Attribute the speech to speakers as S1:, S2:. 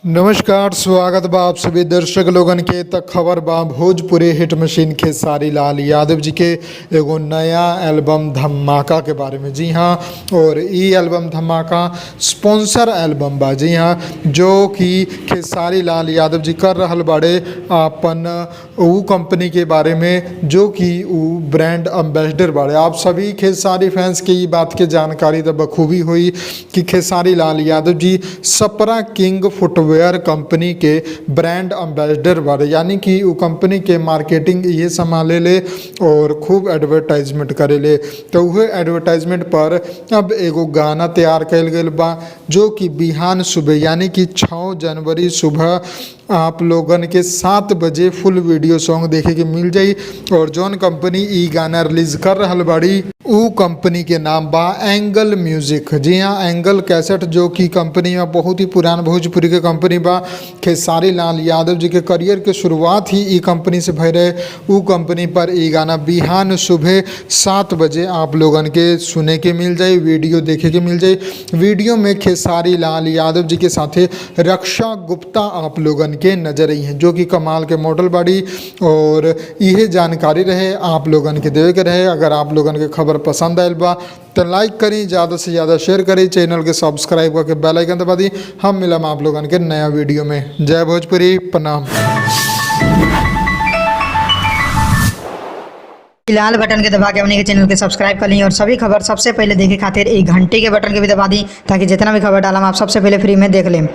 S1: नमस्कार, स्वागत बा आप सभी दर्शक लोगन के। तक खबर बा भोजपुरी हिट मशीन खेसारी लाल यादव जी के एगो नया एल्बम धमाका के बारे में। जी हाँ, और ई एल्बम धमाका स्पॉन्सर एल्बम बा। जी हाँ, जो कि खेसारी लाल यादव जी कर रहल बाड़े अपन ऊ कंपनी के बारे में, जो कि ऊ ब्रांड एम्बेसडर बाड़े। आप सभी खेसारी फैंस के ये बात के जानकारी तो बखूबी हुई कि Khesari Lal Yadav ji Sapra king footwear company के ब्रांड एम्बेसडर बारे, यानी कि वो कंपनी के मार्केटिंग ये संभाले ले और खूब एडवर्टाइजमेंट करे ले। तो वह एडवर्टाइजमेंट पर अब एगो गाना तैयार कैल गया बा, जो कि बिहान सुबह यानी कि 6 जनवरी सुबह आप लोगन के 7 बजे फुल वीडियो सॉन्ग देखे के मिल जाई। और जौन कंपनी ई गाना रिलीज कर रहल बाड़ी ऊ कंपनी के नाम बा एंगल म्यूजिक। जी हाँ, एंगल कैसेट, जो कि कंपनी में बहुत ही पुरान भोजपुरी के कंपनी बा। खेसारी लाल यादव जी के करियर के शुरुआत ही ई कंपनी से भय रहे। ऊ कंपनी पर ई गाना बिहान सुबह 7 बजे आप लोगन के सुने के मिल जाए, वीडियो देखे के मिल जाए। वीडियो में खेसारी लाल यादव जी के साथे रक्षा गुप्ता आप लोगन के नजर आई हैं, जो कि कमाल के मॉडल बाड़ी। और यह जानकारी रहे आप लोगन के देवे के रहे। अगर आप लोगन के खबर पसंद आयल बा तो लाइक करी, ज़्यादा से ज़्यादा शेयर करी, चैनल के सब्सक्राइब करके बेल आइकन दबा दी। हम मिलम आप लोगन के नया वीडियो में। जय भोजपुरी, प्रणाम।
S2: लाल बटन के दबा के अपने के चैनल के सब्सक्राइब कर ली और सभी खबर सबसे पहले देखे खातिर एक घंटे के बटन के भी दबा दी, ताकि जितना भी खबर डालम आप सबसे पहले फ्री में देख लें।